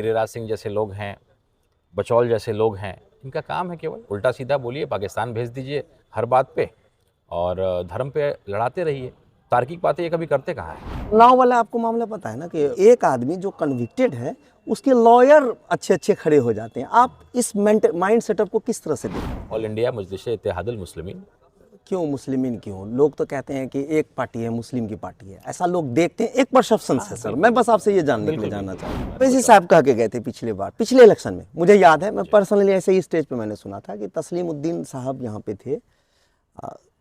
गिरिराज सिंह जैसे लोग हैं, बचौल जैसे लोग हैं, इनका काम है केवल उल्टा सीधा बोलिए, पाकिस्तान भेज दीजिए हर बात पे और धर्म पे लड़ाते रहिए। तार्किक बातें ये कभी करते कहाँ हैं? नाव वाला आपको मामला पता है ना कि एक आदमी जो कन्विक्टेड है उसके लॉयर अच्छे अच्छे खड़े हो जाते हैं। आप इस माइंड सेटअप को किस तरह से देखें? ऑल इंडिया मजलिस इत्तेहादुल मुस्लिमीन। क्यों मुस्लिमीन क्यों? लोग तो कहते हैं कि एक पार्टी है, मुस्लिम की पार्टी है, ऐसा लोग देखते हैं, एक परसेप्शन है सर। मैं बस आपसे ये जानने के लिए जानना चाहता हूँ। वैसे साहब कह के गए थे पिछले इलेक्शन में, मुझे याद है, मैं पर्सनली ऐसे ही स्टेज पे मैंने सुना था कि तस्लीमुद्दीन साहब यहाँ पे थे,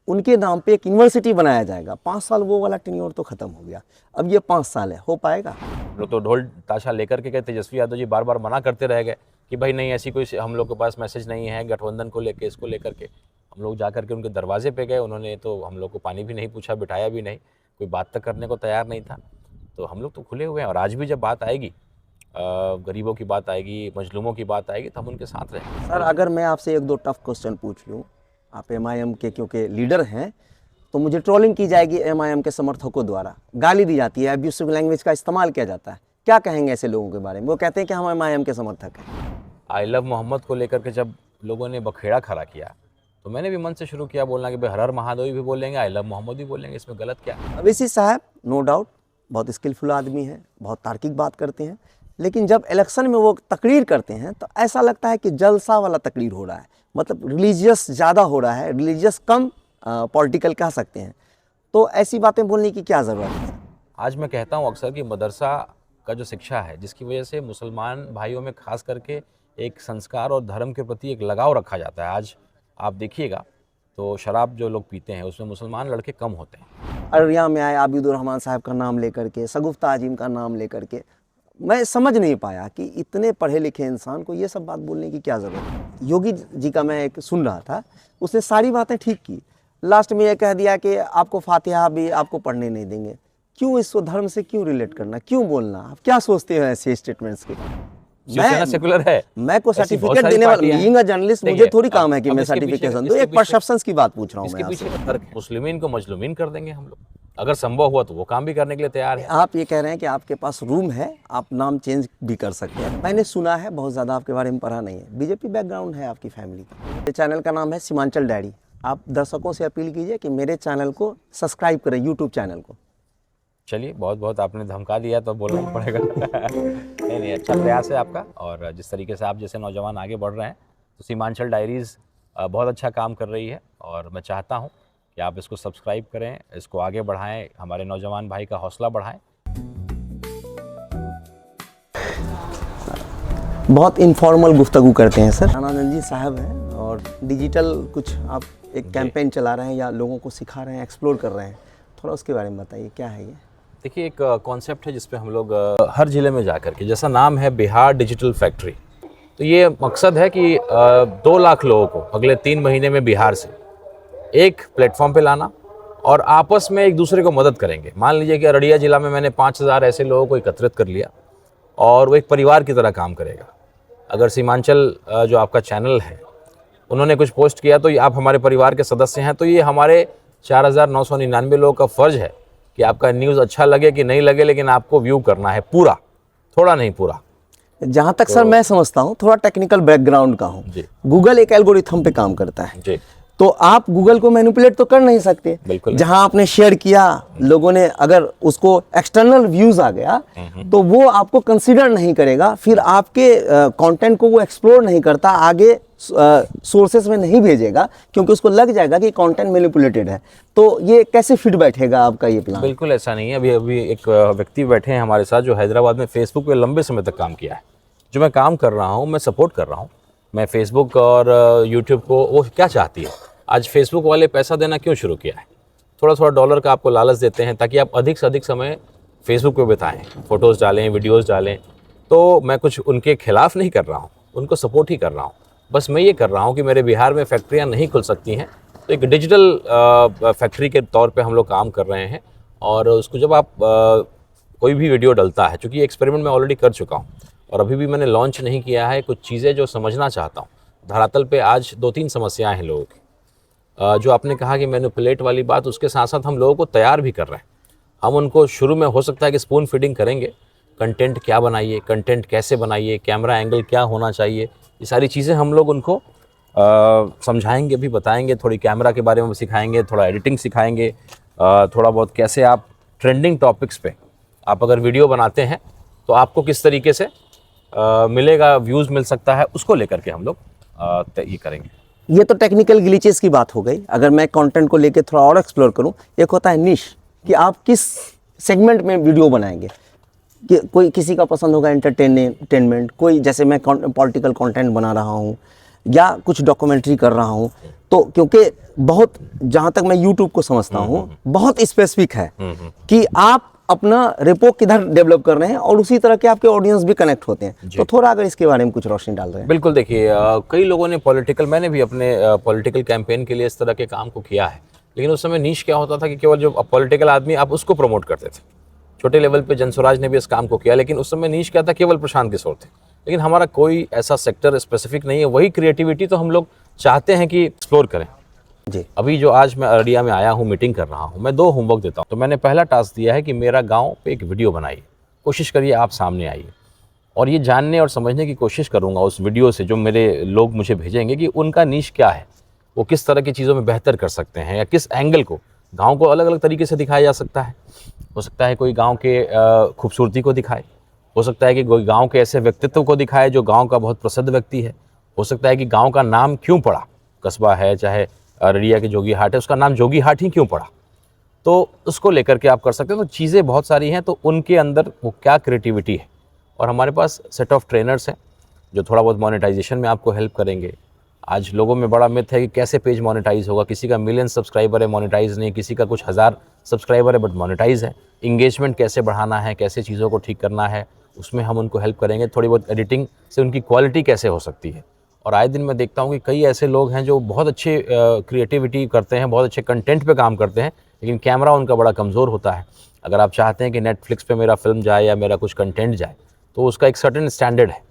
उनके नाम पे एक यूनिवर्सिटी बनाया जाएगा। 5 साल वो वाला टेन्योर तो खत्म हो गया, अब ये 5 साल है, हो पाएगा? लोग तो ढोल ताशा लेकर के गए। तेजस्वी यादव जी बार बार मना करते रह गए कि भाई नहीं, ऐसी कोई हम लोग के पास मैसेज नहीं है गठबंधन को लेकर, इसको लेकर के। हम लोग जा करके उनके दरवाजे पे गए, उन्होंने तो हम लोग को पानी भी नहीं पूछा, बिठाया भी नहीं, कोई बात तक करने को तैयार नहीं था। तो हम लोग तो खुले हुए हैं और आज भी जब बात आएगी, गरीबों की बात आएगी, मजलूमों की बात आएगी, तो हम उनके साथ रहेंगे। सर अगर मैं आपसे 1-2 टफ क्वेश्चन पूछ लूँ, आप MIM के क्योंकि लीडर हैं, तो मुझे ट्रोलिंग की जाएगी MIM के समर्थकों द्वारा, गाली दी जाती है, अब्यूसिव लैंग्वेज का इस्तेमाल किया जाता है। क्या कहेंगे ऐसे लोगों के बारे में? वो कहते हैं कि हम MIM के समर्थक हैं। आई लव मोहम्मद को लेकर के जब लोगों ने बखेड़ा खड़ा किया, तो मैंने भी मन से शुरू किया बोलना कि भाई हर हर महादेवी भी बोलेंगे, आई लव मोहम्मद भी बोलेंगे, इसमें गलत क्या? अवैसी साहब नो डाउट बहुत स्किलफुल आदमी हैं, बहुत तार्किक बात करते हैं, लेकिन जब इलेक्शन में वो तकरीर करते हैं तो ऐसा लगता है कि जलसा वाला तकरीर हो रहा है, मतलब रिलीजियस ज़्यादा हो रहा है, रिलीजियस कम पॉलिटिकल कह सकते हैं। तो ऐसी बातें बोलने की क्या ज़रूरत है? आज मैं कहता हूँ अक्सर कि मदरसा का जो शिक्षा है, जिसकी वजह से मुसलमान भाइयों में खास करके एक संस्कार और धर्म के प्रति एक लगाव रखा जाता है। आज आप देखिएगा तो शराब जो लोग पीते हैं उसमें मुसलमान लड़के कम होते हैं। अररिया में आए आबिदुर रहमान साहब का नाम लेकर के, सगुफ्ता आजिम का नाम लेकर के, मैं समझ नहीं पाया कि इतने पढ़े लिखे इंसान को ये सब बात बोलने की क्या ज़रूरत है। योगी जी का मैं एक सुन रहा था, उसने सारी बातें ठीक की, लास्ट में ये कह दिया कि आपको फातिहा भी आपको पढ़ने नहीं देंगे। क्यों इसको धर्म से क्यों रिलेट करना, क्यों बोलना? आप क्या सोचते हो ऐसे स्टेटमेंट्स के? शिवसेना सेकुलर है, मैं को सर्टिफिकेट देने वाला बीइंग अ जर्नलिस्ट, मुझे थोड़ी काम है कि मैं सर्टिफिकेशन दूं। एक परसेप्शंस की बात पूछ रहा हूं मैं आपसे। इसके पीछे मुस्लिमीन को मजलूमीन कर देंगे हम लोग, अगर संभव हुआ तो वो काम भी करने के लिए तैयार है। आप ये कह रहे हैं कि आपके पास रूम है, आप नाम चेंज भी कर सकते हैं। मैंने सुना है, बहुत ज़्यादा आपके बारे में पढ़ा नहीं है, बीजेपी बैकग्राउंड है आपकी फैमिली का। ये चैनल का नाम है सीमांचल डायरी। आप दर्शकों से अपील कीजिए कि मेरे चैनल को सब्सक्राइब करें, यूट्यूब चैनल को। चलिए, बहुत बहुत आपने धमका दिया तो बोलना पड़ेगा। नहीं, अच्छा प्रयास है आपका, और जिस तरीके से आप जैसे नौजवान आगे बढ़ रहे हैं तो सीमांचल डायरीज़ बहुत अच्छा काम कर रही है, और मैं चाहता हूं कि आप इसको सब्सक्राइब करें, इसको आगे बढ़ाएं, हमारे नौजवान भाई का हौसला बढ़ाएं। बहुत इनफॉर्मल गुफ्तगू करते हैं सर। आनंद जी साहब हैं और डिजिटल कुछ आप एक कैंपेन चला रहे हैं या लोगों को सिखा रहे हैं, एक्सप्लोर कर रहे हैं, थोड़ा उसके बारे में बताइए, क्या है ये? देखिए, एक कॉन्सेप्ट है जिसपे हम लोग हर ज़िले में जाकर के, जैसा नाम है बिहार डिजिटल फैक्ट्री, तो ये मकसद है कि 2 लाख लोगों को अगले 3 महीने में बिहार से एक प्लेटफॉर्म पे लाना, और आपस में एक दूसरे को मदद करेंगे। मान लीजिए कि अररिया ज़िला में मैंने 5000 ऐसे लोगों को एकत्रित कर लिया और वो एक परिवार की तरह काम करेगा। अगर सीमांचल जो आपका चैनल है उन्होंने कुछ पोस्ट किया तो आप हमारे परिवार के सदस्य हैं, तो ये हमारे 4999 लोगों का फ़र्ज़ है कि आपका न्यूज़ अच्छा लगे कि नहीं लगे, लेकिन आपको व्यू करना है पूरा, थोड़ा नहीं पूरा। जहाँ तक सर मैं समझता हूँ, थोड़ा टेक्निकल बैकग्राउंड का हूँ, गूगल एक एल्गोरिथम पे काम करता है जी। तो आप गूगल को मैनिपुलेट तो कर नहीं सकते। बिल्कुल। जहां आपने शेयर किया, लोगों ने अगर उसको एक्सटर्नल व्यूज आ गया तो वो आपको कंसीडर नहीं करेगा, फिर आपके कंटेंट को वो एक्सप्लोर नहीं करता, आगे सोर्सेस में नहीं भेजेगा, क्योंकि उसको लग जाएगा कि कंटेंट मैनिपुलेटेड है। तो ये कैसे फिट बैठेगा आपका ये प्लान? बिल्कुल ऐसा नहीं है। अभी एक व्यक्ति बैठे हैं हमारे साथ जो हैदराबाद में फेसबुक पे लंबे समय तक काम किया है। जो मैं काम कर रहा हूँ, मैं सपोर्ट कर रहा हूँ। मैं फेसबुक और यूट्यूब को, वो क्या चाहती है, आज फेसबुक वाले पैसा देना क्यों शुरू किया है? थोड़ा थोड़ा डॉलर का आपको लालच देते हैं ताकि आप अधिक से अधिक समय फेसबुक पे बिताएं, फ़ोटोज़ डालें, वीडियोज़ डालें। तो मैं कुछ उनके खिलाफ़ नहीं कर रहा हूँ, उनको सपोर्ट ही कर रहा हूँ। बस मैं ये कर रहा हूँ कि मेरे बिहार में फैक्ट्रियाँ नहीं खुल सकती हैं, तो एक डिजिटल फैक्ट्री के तौर पे हम लोग काम कर रहे हैं। और उसको जब आप कोई भी वीडियो डलता है, चूँकि एक्सपेरिमेंट मैं ऑलरेडी कर चुका हूँ और अभी भी मैंने लॉन्च नहीं किया है, कुछ चीज़ें जो समझना चाहता हूँ। धरातल पे आज 2-3 समस्याएँ हैं लोगों की। जो आपने कहा कि मैनिपुलेट वाली बात, उसके साथ साथ हम लोगों को तैयार भी कर रहे हैं। हम उनको शुरू में हो सकता है कि स्पून फीडिंग करेंगे, कंटेंट क्या बनाइए, कंटेंट कैसे बनाइए, कैमरा एंगल क्या होना चाहिए, ये सारी चीज़ें हम लोग उनको समझाएंगे भी, बताएंगे, थोड़ी कैमरा के बारे में सिखाएंगे, थोड़ा एडिटिंग सिखाएंगे, थोड़ा बहुत कैसे आप ट्रेंडिंग टॉपिक्स पे आप अगर वीडियो बनाते हैं तो आपको किस तरीके से मिलेगा, व्यूज़ मिल सकता है, उसको लेकर के हम लोग ये करेंगे। ये तो टेक्निकल ग्लिचेस की बात हो गई। अगर मैं कंटेंट को लेके थोड़ा और एक्सप्लोर करूं, एक होता है निश, कि आप किस सेगमेंट में वीडियो बनाएंगे। कि कोई किसी का पसंद होगा एंटरटेनमेंट, कोई जैसे मैं पॉलिटिकल कंटेंट बना रहा हूं या कुछ डॉक्यूमेंट्री कर रहा हूं, तो क्योंकि बहुत, जहां तक मैं यूट्यूब को समझता हूं, बहुत स्पेसिफिक है कि आप अपना रेपो किधर डेवलप कर रहे हैं और उसी तरह के आपके ऑडियंस भी कनेक्ट होते हैं। तो थोड़ा अगर इसके बारे में कुछ रोशनी डाल रहे हैं। बिल्कुल, देखिए कई लोगों ने मैंने भी अपने पॉलिटिकल कैंपेन के लिए इस तरह के काम को किया है, लेकिन उस समय नीश क्या होता था कि केवल जो पॉलिटिकल आदमी आप उसको प्रमोट करते थे। छोटे लेवल पे जनसुराज ने भी इस काम को किया, लेकिन उस समय नीश क्या था, केवल प्रशांत किशोर थे। लेकिन हमारा कोई ऐसा सेक्टर स्पेसिफिक नहीं है, वही क्रिएटिविटी तो हम लोग चाहते हैं कि एक्सप्लोर करें जी। अभी जो आज मैं अररिया में आया हूँ, मीटिंग कर रहा हूँ, मैं 2 होमवर्क देता हूँ। तो मैंने पहला टास्क दिया है कि मेरा गांव पे एक वीडियो बनाइए, कोशिश करिए आप सामने आइए, और ये जानने और समझने की कोशिश करूँगा उस वीडियो से, जो मेरे लोग मुझे भेजेंगे, कि उनका नीश क्या है, वो किस तरह की चीज़ों में बेहतर कर सकते हैं, या किस एंगल को, गाँव को अलग अलग तरीके से दिखाया जा सकता है। हो सकता है कोई गाँव के खूबसूरती को दिखाए, हो सकता है कि कोई गाँव के ऐसे व्यक्तित्व को दिखाए जो गाँव का बहुत प्रसिद्ध व्यक्ति है, हो सकता है कि गाँव का नाम क्यों पड़ा, कस्बा है चाहे अररिया के जोगीहाट है, उसका नाम जोगीहाट ही क्यों पड़ा, तो उसको लेकर के आप कर सकते हैं। तो चीज़ें बहुत सारी हैं, तो उनके अंदर वो क्या क्रिएटिविटी है, और हमारे पास सेट ऑफ ट्रेनर्स हैं जो थोड़ा बहुत मोनेटाइजेशन में आपको हेल्प करेंगे। आज लोगों में बड़ा मिथ है कि कैसे पेज मोनेटाइज होगा, किसी का मिलियन सब्सक्राइबर है मोनेटाइज नहीं, किसी का कुछ 1000 सब्सक्राइबर है बट मोनेटाइज है। इंगेजमेंट कैसे बढ़ाना है, कैसे चीज़ों को ठीक करना है, उसमें हम उनको हेल्प करेंगे। थोड़ी बहुत एडिटिंग से उनकी क्वालिटी कैसे हो सकती है, और आए दिन मैं देखता हूँ कि कई ऐसे लोग हैं जो बहुत अच्छे क्रिएटिविटी करते हैं, बहुत अच्छे कंटेंट पे काम करते हैं, लेकिन कैमरा उनका बड़ा कमज़ोर होता है। अगर आप चाहते हैं कि नेटफ्लिक्स पे मेरा फिल्म जाए या मेरा कुछ कंटेंट जाए, तो उसका एक सर्टेन स्टैंडर्ड है।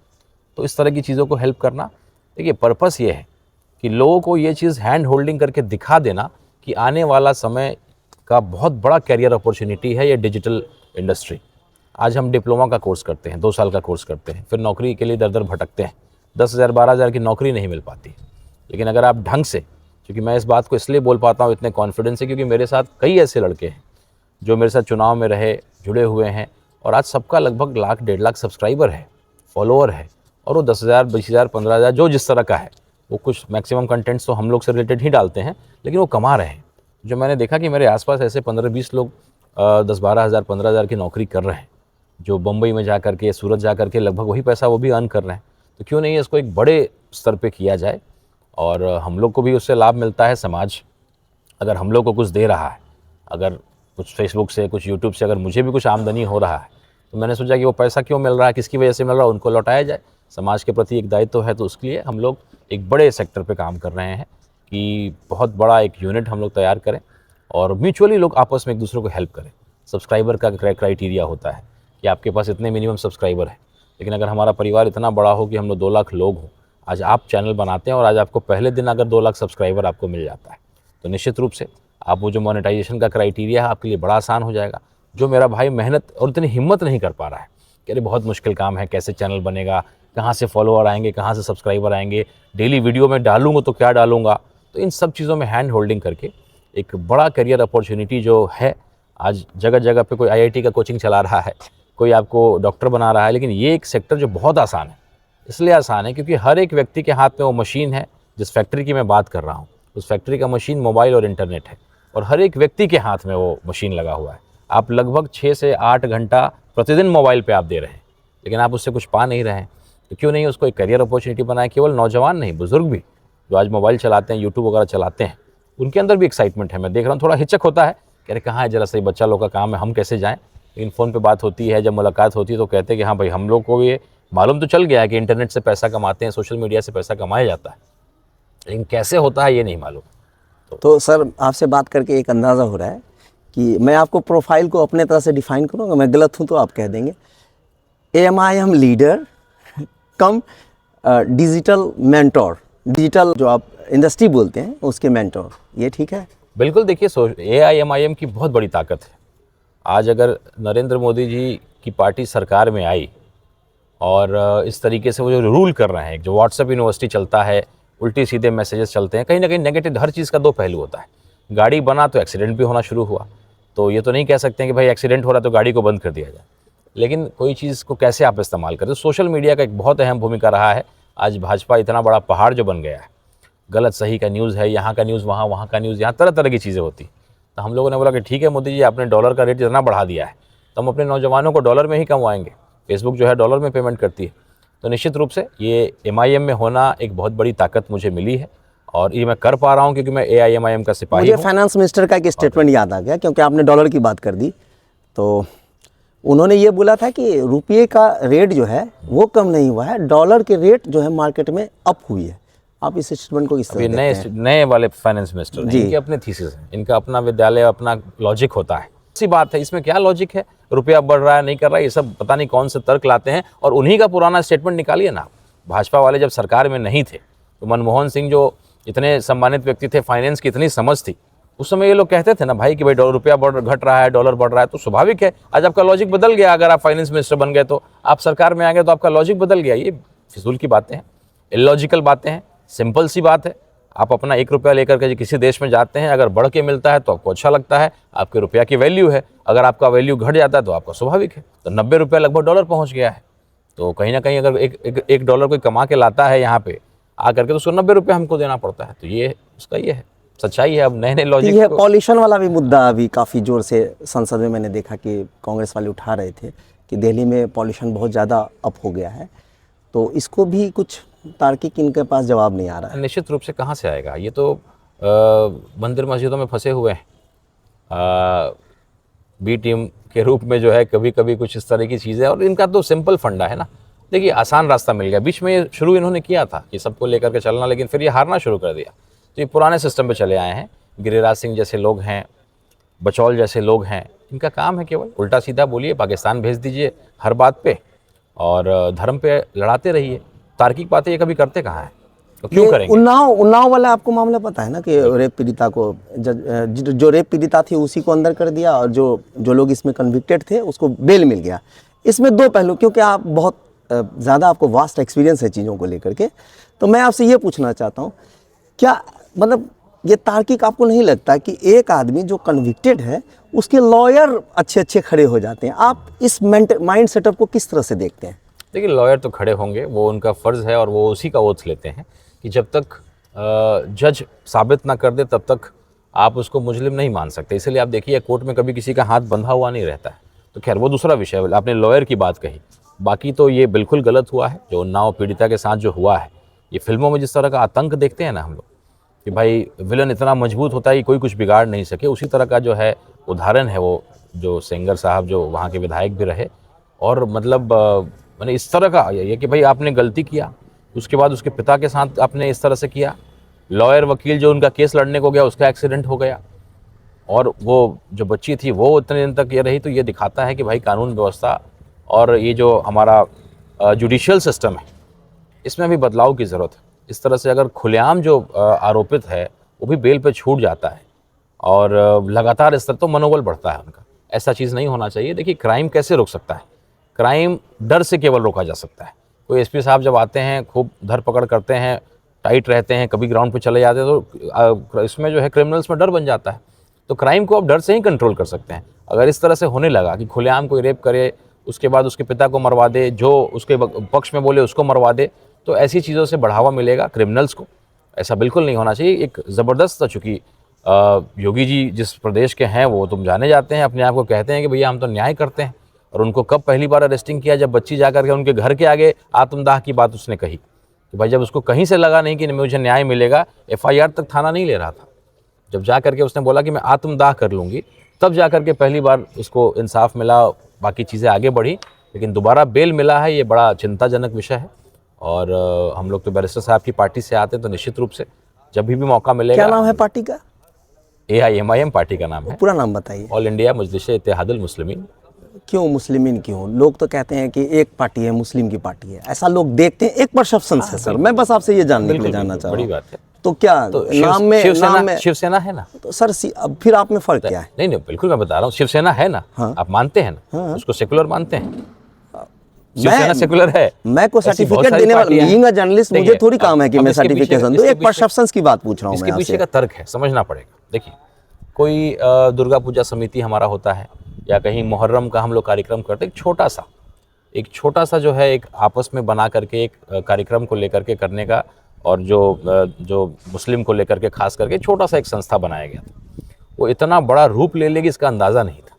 तो इस तरह की चीज़ों को हेल्प करना, देखिए पर्पस ये है कि लोगों को ये चीज़ हैंड होल्डिंग करके दिखा देना कि आने वाला समय का बहुत बड़ा कैरियर अपॉर्चुनिटी है ये डिजिटल इंडस्ट्री। आज हम डिप्लोमा का कोर्स करते हैं, 2 साल का कोर्स करते हैं, फिर नौकरी के लिए दर दर भटकते हैं, 10,000 12,000 की नौकरी नहीं मिल पाती। लेकिन अगर आप ढंग से, क्योंकि मैं इस बात को इसलिए बोल पाता हूँ इतने कॉन्फिडेंस से, क्योंकि मेरे साथ कई ऐसे लड़के हैं जो मेरे साथ चुनाव में रहे, जुड़े हुए हैं, और आज सबका लगभग 1,00,000 1.5 लाख सब्सक्राइबर है, फॉलोअर है, और वो 10,000 20,000 15,000 जो जिस तरह का है, वो कुछ मैक्सिमम कंटेंट्स तो हम लोग से रिलेटेड ही डालते हैं, लेकिन वो कमा रहे हैं। जो मैंने देखा कि मेरे आसपास ऐसे 15-20 लोग 10-12 हज़ार 15,000 की नौकरी कर रहे हैं, जो बम्बई में जा करके, सूरत जा करके लगभग वही पैसा वो भी अर्न कर रहे हैं। तो क्यों नहीं इसको एक बड़े स्तर पे किया जाए, और हम लोग को भी उससे लाभ मिलता है। समाज अगर हम लोग को कुछ दे रहा है, अगर कुछ फेसबुक से, कुछ यूट्यूब से अगर मुझे भी कुछ आमदनी हो रहा है, तो मैंने सोचा कि वो पैसा क्यों मिल रहा है, किसकी वजह से मिल रहा है, उनको लौटाया जाए। समाज के प्रति एक दायित्व है, तो उसके लिए हम लोग एक बड़े सेक्टर पे काम कर रहे हैं कि बहुत बड़ा एक यूनिट हम लोग तैयार करें, और म्यूचुअली लोग आपस में एक दूसरे को हेल्प करें। सब्सक्राइबर का क्राइटेरिया होता है कि आपके पास इतने मिनिमम सब्सक्राइबर है, लेकिन अगर हमारा परिवार इतना बड़ा हो कि हम लोग 2 लाख लोग हों, आज आप चैनल बनाते हैं और आज आपको पहले दिन अगर 2 लाख सब्सक्राइबर आपको मिल जाता है, तो निश्चित रूप से आप वो जो मोनेटाइजेशन का क्राइटेरिया है आपके लिए बड़ा आसान हो जाएगा। जो मेरा भाई मेहनत और इतनी हिम्मत नहीं कर पा रहा है कि अरे बहुत मुश्किल काम है, कैसे चैनल बनेगा, कहाँ से फॉलोअर आएंगे, कहाँ से सब्सक्राइबर आएंगे, डेली वीडियो में डालूंगा तो क्या डालूंगा, तो इन सब चीज़ों में हैंड होल्डिंग करके एक बड़ा करियर अपॉर्चुनिटी जो है, आज जगह जगह पे कोई IIT का कोचिंग चला रहा है, कोई आपको डॉक्टर बना रहा है, लेकिन ये एक सेक्टर जो बहुत आसान है। इसलिए आसान है क्योंकि हर एक व्यक्ति के हाथ में वो मशीन है। जिस फैक्ट्री की मैं बात कर रहा हूँ, उस फैक्ट्री का मशीन मोबाइल और इंटरनेट है, और हर एक व्यक्ति के हाथ में वो मशीन लगा हुआ है। आप लगभग 6 से 8 घंटा प्रतिदिन मोबाइल पे आप दे रहे हैं, लेकिन आप उससे कुछ पा नहीं रहे हैं। तो क्यों नहीं उसको एक करियर अपॉर्चुनिटी बनाए। केवल नौजवान नहीं, बुजुर्ग भी जो आज मोबाइल चलाते हैं, यूट्यूब वगैरह चलाते हैं, उनके अंदर भी एक्साइटमेंट है। मैं देख रहा हूँ थोड़ा हिचक होता है कि अरे कहाँ है, जरा सही बच्चा लोग का काम है, हम कैसे जाएँ। लेकिन फ़ोन पे बात होती है, जब मुलाकात होती है तो कहते हैं कि हाँ भाई, हम लोग को ये मालूम तो चल गया है कि इंटरनेट से पैसा कमाते हैं, सोशल मीडिया से पैसा कमाया जाता है, लेकिन कैसे होता है ये नहीं मालूम। तो सर आपसे बात करके एक अंदाज़ा हो रहा है कि मैं आपको प्रोफाइल को अपने तरह से डिफ़ाइन करूँगा, मैं गलत हूँ तो आप कह देंगे। AMIM लीडर कम डिजिटल मेंटोर, डिजिटल जो आप इंडस्ट्री बोलते हैं उसके मेंटोर, ये ठीक है? बिल्कुल। देखिए AIMIM की बहुत बड़ी ताकत है। आज अगर नरेंद्र मोदी जी की पार्टी सरकार में आई और इस तरीके से वो जो रूल कर रहे हैं, जो व्हाट्सएप यूनिवर्सिटी चलता है, उल्टी सीधे मैसेजेस चलते हैं, कहीं ना कहीं नेगेटिव, हर चीज़ का दो पहलू होता है। गाड़ी बना तो एक्सीडेंट भी होना शुरू हुआ, तो ये तो नहीं कह सकते हैं कि भाई एक्सीडेंट हो रहा तो गाड़ी को बंद कर दिया जाए, लेकिन कोई चीज़ को कैसे आप इस्तेमाल करें। तो सोशल मीडिया का एक बहुत अहम भूमिका रहा है। आज भाजपा इतना बड़ा पहाड़ जो बन गया है, गलत सही का न्यूज़ है, यहाँ का न्यूज़ वहाँ, वहाँ का न्यूज़ यहाँ, तरह तरह की चीज़ें होती। तो हम लोगों ने बोला कि ठीक है मोदी जी, आपने डॉलर का रेट इतना बढ़ा दिया है तो हम अपने नौजवानों को डॉलर में ही कमवाएंगे। फेसबुक जो है डॉलर में पेमेंट करती है। तो निश्चित रूप से ये MIM में होना एक बहुत बड़ी ताकत मुझे मिली है और ये मैं कर पा रहा हूँ क्योंकि मैं AIMIM का सिपाही हूँ। मुझे फाइनेंस मिनिस्टर का एक स्टेटमेंट याद आ गया, क्योंकि आपने डॉलर की बात कर दी। तो उन्होंने ये बोला था कि रुपये का रेट जो है वो कम नहीं हुआ है, डॉलर के रेट जो है मार्केट में अप हुई है। आप इस स्टेटमेंट को किस तरह देखते हैं? नए वाले फाइनेंस मिनिस्टर, इनके अपने थीसिस हैं, इनका अपना विद्यालय, अपना लॉजिक होता है। सी बात है, इसमें क्या लॉजिक है? रुपया बढ़ रहा है, नहीं कर रहा है, ये सब पता नहीं कौन से तर्क लाते हैं और उन्हीं का पुराना स्टेटमेंट निकालिए ना। भाजपा वाले जब सरकार में नहीं थे तो मनमोहन सिंह जो इतने सम्मानित व्यक्ति थे, फाइनेंस की इतनी समझ थी, उस समय ये लोग कहते थे ना भाई कि भाई रुपया घट रहा है, डॉलर बढ़ रहा है, तो स्वाभाविक है आज आपका लॉजिक बदल गया। अगर आप फाइनेंस मिनिस्टर बन गए तो आप सरकार में आ गए तो आपका लॉजिक बदल गया। ये फिजूल की बातें हैं, इलॉजिकल बातें हैं। सिंपल सी बात है, आप अपना 1 रुपया लेकर के किसी देश में जाते हैं, अगर बढ़ के मिलता है तो आपको अच्छा लगता है, आपके रुपया की वैल्यू है। अगर आपका वैल्यू घट जाता है तो आपका स्वाभाविक है। तो 90 रुपया लगभग डॉलर पहुंच गया है। तो कहीं ना कहीं अगर एक डॉलर कोई कमा के लाता है यहाँ पे आकर के, तो उसको 90 रुपया हमको देना पड़ता है। तो ये उसका ये है, सच्चाई है। अब नए नए लॉजिक, ये पॉल्यूशन वाला भी मुद्दा अभी काफ़ी जोर से संसद में मैंने देखा कि कांग्रेस वाले उठा रहे थे कि दिल्ली में पॉल्यूशन बहुत ज़्यादा अप हो गया है। तो इसको भी कुछ तार्किक इनके पास जवाब नहीं आ रहा है। निश्चित रूप से कहाँ से आएगा? ये तो मंदिर मस्जिदों में फंसे हुए हैं। बी टीम के रूप में जो है कभी कभी कुछ इस तरह की चीज़ें, और इनका तो सिंपल फंडा है ना। देखिए, आसान रास्ता मिल गया। बीच में ये शुरू इन्होंने किया था कि सबको लेकर के चलना, लेकिन फिर ये हारना शुरू कर दिया। तो ये पुराने सिस्टम पे चले आए हैं। गिरिराज सिंह जैसे लोग हैं, बचौल जैसे लोग हैं, इनका काम है केवल उल्टा सीधा बोलिए, पाकिस्तान भेज दीजिए हर बात पे और धर्म पे लड़ाते रहिए। तार्किक बातें ये कभी करते कहाँ हैं? तो क्यों करेंगे? उन्नाव वाला आपको मामला पता है ना कि रेप पीड़िता को जो रेप पीड़िता थी उसी को अंदर कर दिया, और जो लोग इसमें कन्विक्टेड थे उसको बेल मिल गया। इसमें दो पहलू, क्योंकि आप बहुत ज़्यादा आपको वास्ट एक्सपीरियंस है चीज़ों को लेकर के, तो मैं आपसे ये पूछना चाहता हूँ, क्या मतलब ये तार्किक आपको नहीं लगता कि एक आदमी जो कन्विक्टेड है उसके लॉयर अच्छे अच्छे खड़े हो जाते हैं? आप इस माइंड सेटअप को किस तरह से देखते हैं? देखिए, लॉयर तो खड़े होंगे, वो उनका फ़र्ज़ है और वो उसी का ओथ लेते हैं कि जब तक जज साबित ना कर दे तब तक आप उसको मुजरिम नहीं मान सकते। इसलिए आप देखिए, कोर्ट में कभी किसी का हाथ बंधा हुआ नहीं रहता है। तो खैर वो दूसरा विषय है, आपने लॉयर की बात कही। बाकी तो ये बिल्कुल गलत हुआ है जो उन्नाव पीड़िता के साथ जो हुआ है। ये फिल्मों में जिस तरह का आतंक देखते हैं ना हम लोग कि भाई विलन इतना मजबूत होता है कि कोई कुछ बिगाड़ नहीं सके, उसी तरह का जो है उदाहरण है वो जो सेंगर साहब जो वहाँ के विधायक भी रहे। और मतलब मैंने इस तरह का ये कि भाई आपने गलती किया, उसके बाद उसके पिता के साथ आपने इस तरह से किया। लॉयर वकील जो उनका केस लड़ने को गया उसका एक्सीडेंट हो गया, और वो जो बच्ची थी वो इतने दिन तक ये रही। तो ये दिखाता है कि भाई कानून व्यवस्था और ये जो हमारा जुडिशियल सिस्टम है इसमें भी बदलाव की ज़रूरत है। इस तरह से अगर खुलेआम जो आरोपित है वो भी बेल पे छूट जाता है और लगातार इस तरह, तो मनोबल बढ़ता है उनका। ऐसा चीज़ नहीं होना चाहिए। देखिए, क्राइम कैसे रोक सकता है? क्राइम डर से केवल रोका जा सकता है। कोई एसपी साहब जब आते हैं, खूब धरपकड़ करते हैं, टाइट रहते हैं, कभी ग्राउंड पे चले जाते हैं, तो इसमें जो है क्रिमिनल्स में डर बन जाता है। तो क्राइम को आप डर से ही कंट्रोल कर सकते हैं। अगर इस तरह से होने लगा कि खुलेआम कोई रेप करे, उसके बाद उसके पिता को मरवा दे, जो उसके पक्ष में बोले उसको मरवा दे, तो ऐसी चीज़ों से बढ़ावा मिलेगा क्रिमिनल्स को। ऐसा बिल्कुल नहीं होना चाहिए। एक ज़बरदस्त, चूँकि योगी जी जिस प्रदेश के हैं वो तुम जाने जाते हैं, अपने आप को कहते हैं कि भैया हम तो न्याय करते हैं। और उनको कब पहली बार अरेस्टिंग किया? जब बच्ची जाकर के उनके घर के आगे आत्मदाह की बात उसने कही। तो भाई जब उसको कहीं से लगा नहीं कि मुझे न्याय मिलेगा, FIR तक थाना नहीं ले रहा था। जब जा करके उसने बोला कि मैं आत्मदाह कर लूँगी, तब जा करके पहली बार उसको इंसाफ मिला, बाकी चीज़ें आगे बढ़ी। लेकिन दोबारा बेल मिला है, ये बड़ा चिंताजनक विषय है। और हम लोग तो बैरिस्टर साहब की पार्टी से आते हैं, तो निश्चित रूप से जब भी मौका मिलेगा। क्या नाम है पार्टी का? AIMIM पार्टी का नाम है। पूरा नाम बताइए। ऑल इंडिया मजलिस इत्तेहादुल मुस्लिमीन। क्यों मुस्लिमीन क्यों? लोग तो कहते हैं कि एक पार्टी है, मुस्लिम की पार्टी है, ऐसा लोग देखते हैं। एक परसेप्शन है सर, मैं बस आपसे ये जानना चाह रहा हूँ। बड़ी बात है। तो क्या तो नाम में शिवसेना है ना। तो सर अब फिर आप में फर्क क्या है? नहीं नहीं, बिल्कुल मैं बता रहा हूँ, शिवसेना है ना। हाँ। आप मानते हैं ना। हाँ। उसको सेकुलर मानते हैं। शिवसेना सेकुलर है। मैं को सर्टिफिकेट देने वाला बीइंग अ जर्नलिस्ट, मुझे थोड़ी काम है कि मैं सर्टिफिकेशन दूं। एक परसेप्शंस की बात पूछ रहा हूं मैं। इसके पीछे का तर्क है, समझना पड़ेगा। देखिए, कोई दुर्गा पूजा समिति हमारा होता है या कहीं मुहर्रम का हम लोग कार्यक्रम करते हैं, एक छोटा सा जो है एक आपस में बना करके एक कार्यक्रम को लेकर के करने का, और जो मुस्लिम को लेकर के खास करके छोटा सा एक संस्था बनाया गया था। वो इतना बड़ा रूप ले लेगी इसका अंदाज़ा नहीं था,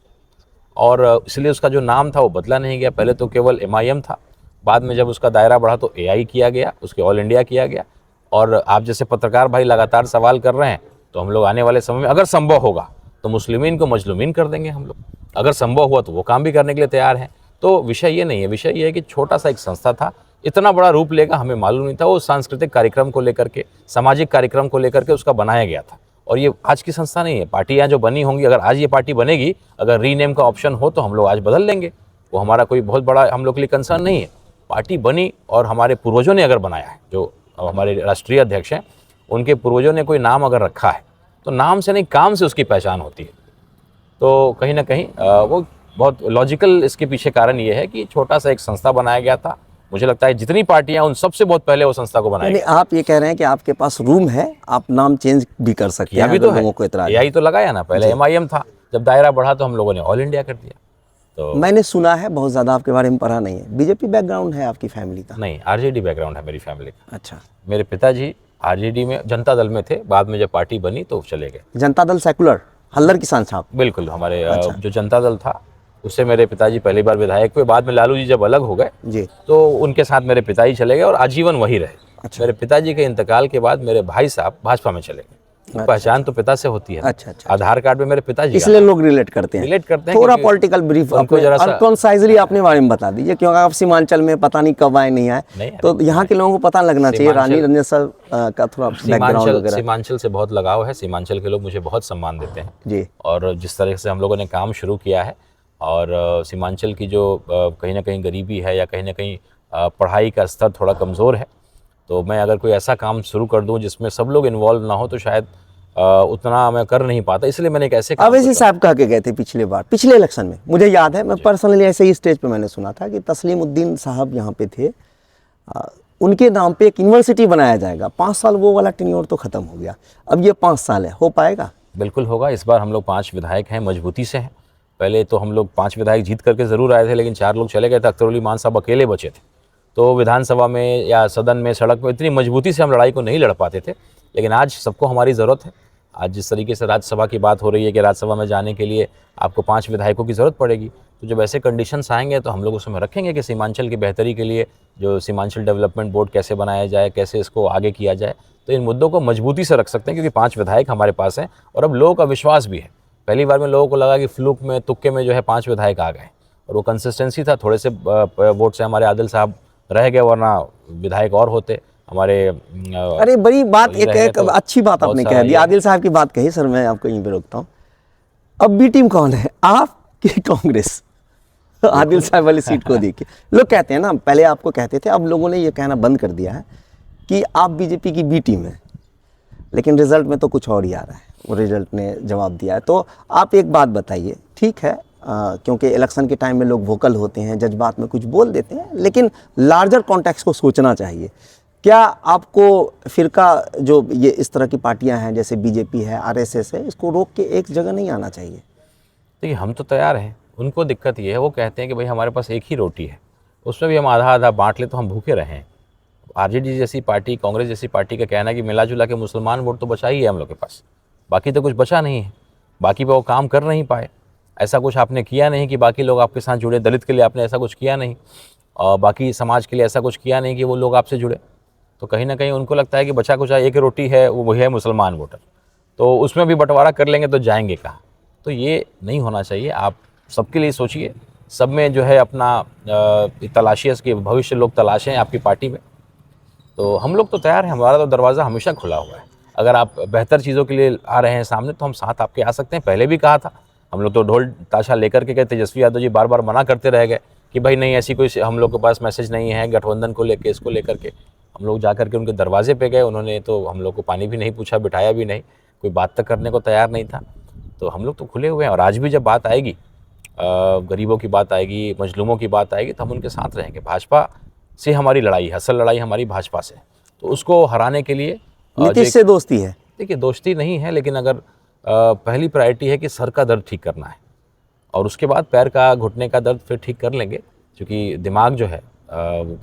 और इसलिए उसका जो नाम था वो बदला नहीं गया। पहले तो केवल MIM था, बाद में जब उसका दायरा बढ़ा तो AI किया गया, उसके ऑल इंडिया किया गया। और आप जैसे पत्रकार भाई लगातार सवाल कर रहे हैं, तो हम लोग आने वाले समय में अगर संभव होगा तो मुस्लिमीन को मजलूमीन कर देंगे हम लोग। अगर संभव हुआ तो वो काम भी करने के लिए तैयार हैं। तो विषय ये नहीं है, विषय ये है कि छोटा सा एक संस्था था, इतना बड़ा रूप लेगा हमें मालूम नहीं था। वो सांस्कृतिक कार्यक्रम को लेकर के, सामाजिक कार्यक्रम को लेकर के उसका बनाया गया था। और ये आज की संस्था नहीं है। पार्टियाँ जो बनी होंगी, अगर आज ये पार्टी बनेगी, अगर रीनेम का ऑप्शन हो तो हम लोग आज बदल लेंगे। वो हमारा कोई बहुत बड़ा हम लोग के लिए कंसर्न नहीं है। पार्टी बनी और हमारे पूर्वजों ने अगर बनाया है, जो हमारे राष्ट्रीय अध्यक्ष हैं उनके पूर्वजों ने कोई नाम अगर रखा है, तो नाम से नहीं काम से उसकी पहचान होती है। तो कहीं ना कहीं वो बहुत लॉजिकल इसके पीछे कारण ये है कि छोटा सा एक संस्था बनाया गया था। मुझे लगता है जितनी पार्टियां उन सबसे बहुत पहले वो संस्था को बनाया गया। आप ये कह रहे हैं कि आपके पास रूम है, आप नाम चेंज भी कर सकते हैं। अभी तो लोगों को इतना AI तो लगाया ना, पहले MIM था, जब दायरा बढ़ा तो हम लोगों ने ऑल इंडिया कर दिया। तो मैंने सुना है, बहुत ज़्यादा आपके बारे में पढ़ा नहीं है, बीजेपी बैकग्राउंड है आपकी फैमिली का? नहीं, RJD बैकग्राउंड है मेरी फैमिली का। अच्छा। मेरे पिताजी RJD में जनता दल में थे, बाद में जब पार्टी बनी तो चले गए। जनता दल सेकुलर, हल्दर किसान साहब? बिल्कुल, हमारे जो जनता दल था उससे मेरे पिताजी पहली बार विधायक हुए। बाद में लालू जी जब अलग हो गए जी, तो उनके साथ मेरे पिताजी चले गए और आजीवन वही रहे। अच्छा। मेरे पिताजी के इंतकाल के बाद मेरे भाई साहब भाजपा में चले गए। अच्छा। पहचान तो पिता से होती है। अच्छा, अच्छा। आधार कार्ड में मेरे पिताजी, इसलिए लोग रिलेट करते हैं। थोड़ा पॉलिटिकल ब्रीफ कंसाइजली अपने बारे में बता दीजिए, क्योंकि आप सीमांचल में पता नहीं कब आए नहीं आए, तो यहाँ के लोगों को पता लगना चाहिए। रानी रंजन सर का थोड़ा बैकग्राउंड वगैरह। सीमांचल से बहुत लगाव है, सीमांचल के लोग मुझे बहुत सम्मान देते हैं जी। और जिस तरह से हम लोगों ने काम शुरू किया है, और सीमांचल की जो कहीं ना कहीं गरीबी है या कहीं ना कहीं पढ़ाई का स्तर थोड़ा कमज़ोर है, तो मैं अगर कोई ऐसा काम शुरू कर दूं जिसमें सब लोग इन्वॉल्व ना हो तो शायद उतना मैं कर नहीं पाता। इसलिए मैंने एक ऐसे अवैसी साहब कह के गए थे पिछले इलेक्शन में, मुझे याद है। मैं पर्सनली ऐसे ही स्टेज पे मैंने सुना था कि तस्लीमुद्दीन साहब यहाँ पे थे, उनके नाम पे एक यूनिवर्सिटी बनाया जाएगा। 5 साल वो वाला टेन्योर तो खत्म हो गया, अब ये 5 साल है, हो पाएगा? बिल्कुल होगा। इस बार हम लोग 5 विधायक हैं, मजबूती से हैं। पहले तो हम लोग 5 विधायक जीत करके ज़रूर आए थे, लेकिन 4 लोग चले गए थे। अख्तर उली मान साहब अकेले बचे थे, तो विधानसभा में या सदन में, सड़क में इतनी मजबूती से हम लड़ाई को नहीं लड़ पाते थे। लेकिन आज सबको हमारी ज़रूरत है। आज जिस तरीके से राज्यसभा की बात हो रही है कि राज्यसभा में जाने के लिए आपको 5 विधायकों की ज़रूरत पड़ेगी, तो जब ऐसे कंडीशंस आएंगे तो हम लोग उसमें रखेंगे कि सीमांचल की बेहतरी के लिए जो सीमांचल डेवलपमेंट बोर्ड कैसे बनाया जाए, कैसे इसको आगे किया जाए। तो इन मुद्दों को मजबूती से रख सकते हैं, क्योंकि 5 विधायक हमारे पास हैं और अब लोगों का विश्वास भी है। पहली बार में लोगों को लगा कि फ्लूक में, तुक्के में जो है 5 विधायक आ गए, और वो कंसिस्टेंसी था। थोड़े से वोट से हमारे आदिल साहब रह गए, वरना विधायक और होते हमारे। अरे बड़ी बात, एक तो अच्छी बात आपने कह दी, आदिल साहब की बात कही। सर मैं आपको यहीं पे रोकता हूँ। अब बी टीम कौन है, आप कि कांग्रेस? आदिल साहब वाली सीट को देखिए, लोग कहते हैं ना, पहले आपको कहते थे, अब लोगों ने ये कहना बंद कर दिया है कि आप बीजेपी की बी टीम है, लेकिन रिजल्ट में तो कुछ और ही आ रहा है। वो रिजल्ट ने जवाब दिया है। तो आप एक बात बताइए, ठीक है, क्योंकि इलेक्शन के टाइम में लोग वोकल होते हैं, जज्बात में कुछ बोल देते हैं, लेकिन लार्जर कॉन्टेक्स्ट को सोचना चाहिए। क्या आपको फिरका जो ये इस तरह की पार्टियां हैं, जैसे बीजेपी है, आरएसएस है, इसको रोक के एक जगह नहीं आना चाहिए? देखिए, हम तो तैयार हैं। उनको दिक्कत ये है, वो कहते हैं कि भाई हमारे पास एक ही रोटी है, उसमें भी हम आधा आधा बांट ले तो हम भूखे रहें। RJD जैसी पार्टी, कांग्रेस जैसी पार्टी का कहना है कि मिला जुला के मुसलमान वोट तो बचा ही है हम लोग के पास, बाकी तो कुछ बचा नहीं है, बाकी पे वो काम कर नहीं पाए। ऐसा कुछ आपने किया नहीं कि बाकी लोग आपके साथ जुड़े। दलित के लिए आपने ऐसा कुछ किया नहीं, और बाकी समाज के लिए ऐसा कुछ किया नहीं कि वो लोग आपसे जुड़े। तो कहीं ना कहीं उनको लगता है कि बचा कुछ एक रोटी है, वो है मुसलमान वोटर, तो उसमें भी बंटवारा कर लेंगे तो जाएंगे कहाँ। तो ये नहीं होना चाहिए। आप सबके लिए सोचिए, सब में जो है अपना तलाशियत के भविष्य लोग तलाशें आपकी पार्टी में। तो हम लोग तो तैयार हैं, हमारा तो दरवाज़ा हमेशा खुला हुआ है। अगर आप बेहतर चीज़ों के लिए आ रहे हैं सामने, तो हम साथ आपके आ सकते हैं। पहले भी कहा था, हम लोग तो ढोल ताशा लेकर के गए। तेजस्वी यादव जी बार बार मना करते रह गए कि भाई नहीं, ऐसी कोई हम लोग के पास मैसेज नहीं है गठबंधन को लेकर, इसको लेकर के। हम लोग जा करके उनके दरवाजे पे गए, उन्होंने तो हम लोग को पानी भी नहीं पूछा, बिठाया भी नहीं, कोई बात तक करने को तैयार नहीं था। तो हम लोग तो खुले हुए हैं और आज भी जब बात आएगी, गरीबों की बात आएगी, मजलूमों की बात आएगी, तो हम उनके साथ रहेंगे। भाजपा से हमारी लड़ाई, असल लड़ाई हमारी भाजपा से, तो उसको हराने के लिए नीतीश से दोस्ती है? देखिए दोस्ती नहीं है, लेकिन अगर पहली प्रायोरिटी है कि सर का दर्द ठीक करना है और उसके बाद पैर का, घुटने का दर्द फिर ठीक कर लेंगे, क्योंकि दिमाग जो है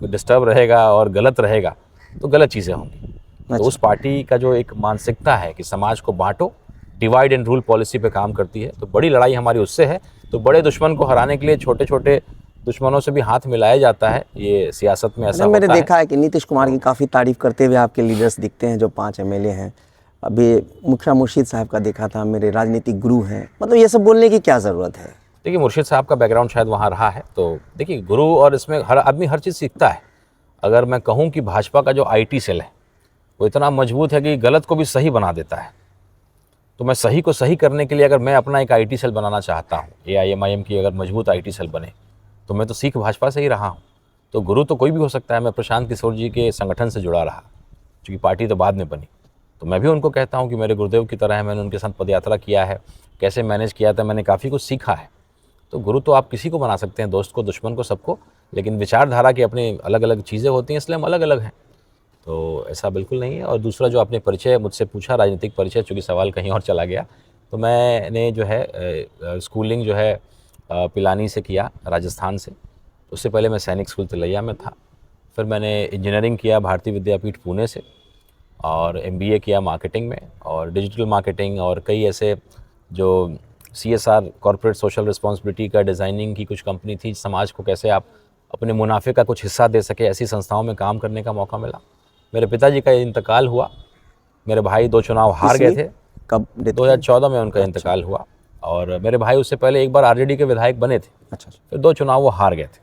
डिस्टर्ब रहेगा और गलत रहेगा तो गलत चीज़ें होंगी। तो उस पार्टी का जो एक मानसिकता है कि समाज को बांटो, डिवाइड एंड रूल पॉलिसी पे काम करती है, तो बड़ी लड़ाई हमारी उससे है। तो बड़े दुश्मन को हराने के लिए छोटे छोटे दुश्मनों से भी हाथ मिलाया जाता है, ये सियासत में ऐसा होता है। मैंने देखा है कि नीतीश कुमार की काफ़ी तारीफ करते हुए आपके लीडर्स दिखते हैं, जो 5 MLA हैं। अभी मुखिया मुर्शीद साहब का देखा था, मेरे राजनीतिक गुरु हैं, मतलब ये सब बोलने की क्या ज़रूरत है? देखिए मुर्शीद साहब का बैकग्राउंड शायद वहाँ रहा है, तो देखिए गुरु, और इसमें हर आदमी हर चीज़ सीखता है। अगर मैं कहूँ कि भाजपा का जो IT सेल है वो इतना मजबूत है कि गलत को भी सही बना देता है, तो मैं सही को सही करने के लिए अगर मैं अपना एक IT सेल बनाना चाहता हूँ, AIMIM की अगर मजबूत IT सेल बने, तो मैं तो सीख भाजपा से ही रहा हूँ। तो गुरु तो कोई भी हो सकता है। मैं प्रशांत किशोर जी के संगठन से जुड़ा रहा, क्योंकि पार्टी तो बाद में बनी, तो मैं भी उनको कहता हूँ कि मेरे गुरुदेव की तरह है। मैंने उनके साथ पदयात्रा किया है, कैसे मैनेज किया था, मैंने काफ़ी कुछ सीखा है। तो गुरु तो आप किसी को बना सकते हैं, दोस्त को, दुश्मन को, सबको, लेकिन विचारधारा की अपनी अलग अलग चीज़ें होती हैं, इसलिए हम अलग अलग हैं। तो ऐसा बिल्कुल नहीं है। और दूसरा जो आपने परिचय मुझसे पूछा, राजनीतिक परिचय, चूँकि सवाल कहीं और चला गया, तो मैंने जो है स्कूलिंग जो है पिलानी से किया, राजस्थान से। उससे पहले मैं सैनिक स्कूल तिलैया में था। फिर मैंने इंजीनियरिंग किया भारतीय विद्यापीठ पुणे से, और MBA किया मार्केटिंग में और डिजिटल मार्केटिंग, और कई ऐसे जो CSR कॉर्पोरेट सोशल रिस्पॉन्सिबिलिटी का डिज़ाइनिंग की कुछ कंपनी थी, समाज को कैसे आप अपने मुनाफे का कुछ हिस्सा दे सके, ऐसी संस्थाओं में काम करने का मौका मिला। मेरे पिताजी का इंतकाल हुआ, मेरे भाई 2 चुनाव हार गए थे। कब? 2014 में उनका इंतकाल हुआ, और मेरे भाई उससे पहले एक बार RJD के विधायक बने थे। अच्छा। फिर 2 चुनाव वो हार गए थे,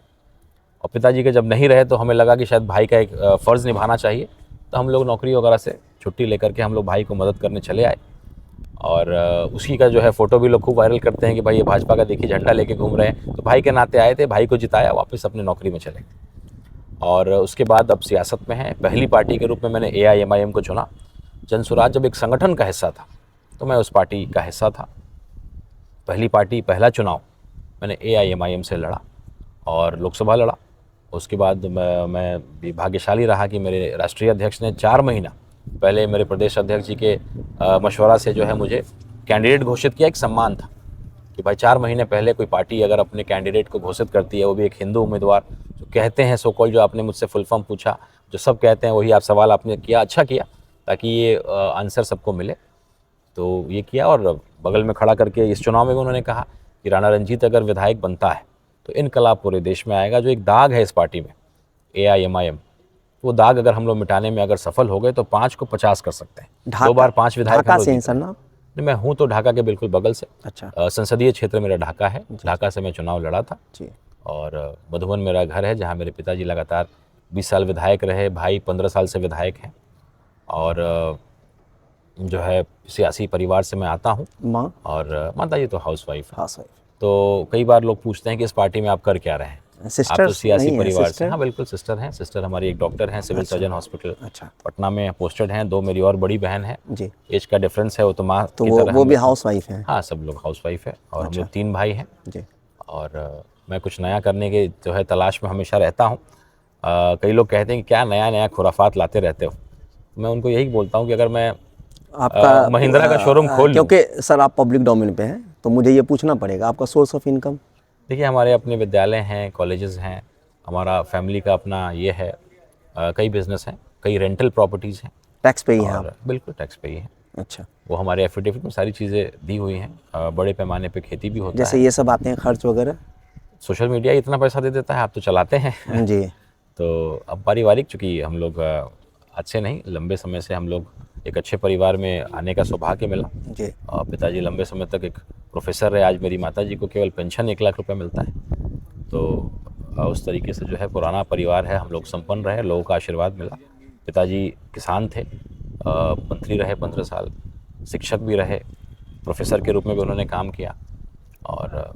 और पिताजी के जब नहीं रहे तो हमें लगा कि शायद भाई का एक फ़र्ज़ निभाना चाहिए, तो हम लोग नौकरी वगैरह से छुट्टी लेकर के हम लोग भाई को मदद करने चले आए। और उसी का जो है फ़ोटो भी लोग खूब वायरल करते हैं कि भाई ये भाजपा का देखिए झंडा लेके घूम रहे हैं। तो भाई के नाते आए थे, भाई को जिताया, वापस अपनी नौकरी में चले गए। और उसके बाद अब सियासत में हैं। पहली पार्टी के रूप में मैंने AIMIM को चुना। जनसुराज जब एक संगठन का हिस्सा था तो मैं उस पार्टी का हिस्सा था। पहली पार्टी, पहला चुनाव मैंने AIMIM से लड़ा और लोकसभा लड़ा। उसके बाद मैं भी भाग्यशाली रहा कि मेरे राष्ट्रीय अध्यक्ष ने 4 महीना पहले मेरे प्रदेश अध्यक्ष जी के मशवरा से जो है मुझे कैंडिडेट घोषित किया। एक सम्मान था कि भाई 4 महीने पहले कोई पार्टी अगर अपने कैंडिडेट को घोषित करती है, वो भी एक हिंदू उम्मीदवार, जो कहते हैं सो कॉल्ड, जो आपने मुझसे फुल फॉर्म पूछा, जो सब कहते हैं वही आप सवाल आपने किया, अच्छा किया, ताकि ये आंसर सबको मिले। तो ये किया, और बगल में खड़ा करके इस चुनाव में भी उन्होंने कहा कि राणा रंजीत अगर विधायक बनता है तो इनकलाब पूरे देश में आएगा। जो एक दाग है इस पार्टी में AIMIM, वो दाग अगर हम लोग मिटाने में अगर सफल हो गए तो 5 को 50 कर सकते हैं। 2 बार 5 विधायक ढाका से इंसान ना? मैं हूँ तो ढाका के बिल्कुल बगल से। अच्छा। संसदीय क्षेत्र मेरा ढाका है, ढाका से मैं चुनाव लड़ा था जी। और मधुबन मेरा घर है, जहाँ मेरे पिताजी लगातार 20 साल विधायक रहे, भाई 15 साल से विधायक हैं, और जो है सियासी परिवार से मैं आता हूँ। माँ? और माता जी तो हाउसवाइफ है। हाउसवाइफ। तो कई बार लोग पूछते हैं कि इस पार्टी में आप कर क्या रहे हैं? सिस्टर? आप तो सियासी नहीं है, परिवार से? सिस्टर? हाँ बिल्कुल सिस्टर हैं। सिस्टर हमारी एक डॉक्टर हैं, सिविल सर्जन हॉस्पिटल अच्छा। पटना में पोस्टेड हैं। 2 मेरी और बड़ी बहन है जी। एज का डिफरेंस है, वो तो माँ तो की तरह वो हम भी लोग- हाउसवाइफ हैं? हाँ सब लोग हाउसवाइफ है, और हम लोग 3 भाई हैं। जी। और मैं कुछ नया करने के जो है तलाश में हमेशा रहता हूँ। कई लोग कहते हैं कि क्या नया नया खुराफात लाते रहते हो। मैं उनको यही बोलता हूँ कि अगर मैं आपका महिंद्रा का शोरूम खोल लूँ, क्योंकि सर आप पब्लिक डोमेन पे हैं तो मुझे ये पूछना पड़ेगा, आपका सोर्स ऑफ इनकम? देखिए हमारे अपने विद्यालय हैं, कॉलेजेस हैं, हमारा फैमिली का अपना ये है, कई बिजनेस हैं, कई रेंटल प्रॉपर्टीज़ हैं। टैक्स पे ही हैं आप? बिल्कुल टैक्स पे ही हैं। अच्छा। वो हमारे एफिडेविट में सारी चीज़ें दी हुई हैं। बड़े पैमाने पे खेती भी होता जैसे है। ये सब आते हैं खर्च वगैरह? सोशल मीडिया इतना पैसा दे देता है, आप तो चलाते हैं। जी। तो अब पारिवारिक, चूँकि हम लोग आज से नहीं, लंबे समय से हम लोग एक अच्छे परिवार में आने का सौभाग्य मिला। जी। पिताजी लंबे समय तक एक प्रोफेसर रहे। आज मेरी माताजी को केवल पेंशन 1 लाख रुपए मिलता है। तो उस तरीके से जो है पुराना परिवार है, हम लोग संपन्न रहे, लोगों का आशीर्वाद मिला। पिताजी किसान थे, मंत्री रहे 15 साल, शिक्षक भी रहे, प्रोफेसर के रूप में भी उन्होंने काम किया, और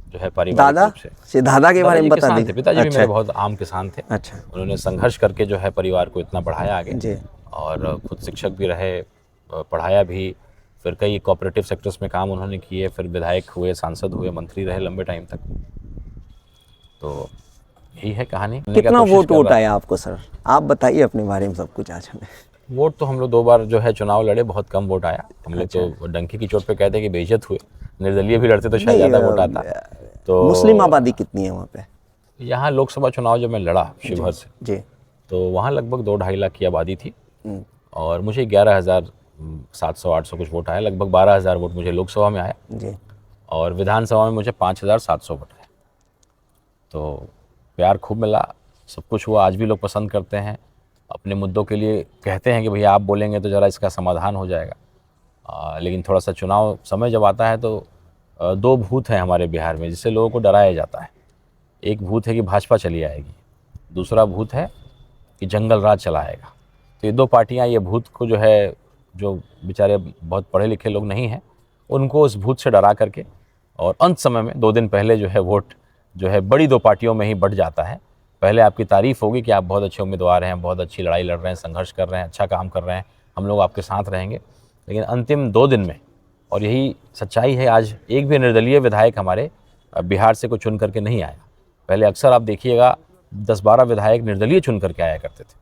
जो है पारिवारिक दादा रूप से दादा के बारे में बता किसान थे, दीजिए। पिताजी भी अच्छा, मेरे बहुत आम किसान थे। अच्छा उन्होंने संघर्ष करके जो है परिवार को इतना बढ़ाया आगे जी। और खुद शिक्षक भी रहे, पढ़ाया भी, फिर कई कोऑपरेटिव सेक्टर्स में काम उन्होंने किए, फिर विधायक हुए, सांसद हुए, मंत्री रहे लंबे टाइम तक। तो यही है कहानी। कितना वोट आया आपको सर? आप बताइए अपने बारे में सब कुछ आज हमें। वोट तो हम लोग 2 बार जो है चुनाव लड़े, बहुत कम वोट आया। हम लोग तो डंकी की चोट पे कहते हैं कि बेइज्जत हुए। निर्दलीय भी लड़ते तो शायद ज़्यादा वोट आता। तो मुस्लिम आबादी कितनी है वहाँ पे? यहाँ लोकसभा चुनाव जब मैं लड़ा शिवहर से जी, तो वहाँ लगभग 2-2.5 लाख की आबादी थी और मुझे 11,700-800 कुछ वोट आया। लगभग 12,000 वोट मुझे लोकसभा में आया जी। और विधानसभा में मुझे 5,700 वोट आए। तो प्यार खूब मिला, सब कुछ हुआ। आज भी लोग पसंद करते हैं, अपने मुद्दों के लिए कहते हैं कि भैया आप बोलेंगे तो ज़रा इसका समाधान हो जाएगा। लेकिन थोड़ा सा चुनाव समय जब आता है तो 2 भूत हैं हमारे बिहार में जिससे लोगों को डराया जाता है। एक भूत है कि भाजपा चली आएगी, दूसरा भूत है कि जंगल राज चला आएगा। तो ये 2 पार्टियां ये भूत को जो है, जो बेचारे बहुत पढ़े लिखे लोग नहीं हैं, उनको उस भूत से डरा करके और अंत समय में 2 दिन पहले जो है वोट जो है बड़ी 2 पार्टियों में ही बढ़ जाता है। पहले आपकी तारीफ़ होगी कि आप बहुत अच्छे उम्मीदवार हैं, बहुत अच्छी लड़ाई लड़ रहे हैं, संघर्ष कर रहे हैं, अच्छा काम कर रहे हैं, हम लोग आपके साथ रहेंगे। लेकिन अंतिम 2 दिन में, और यही सच्चाई है, आज एक भी निर्दलीय विधायक हमारे बिहार से कोई चुन करके नहीं आया। पहले अक्सर आप देखिएगा 10-12 विधायक निर्दलीय चुन करके आया करते थे,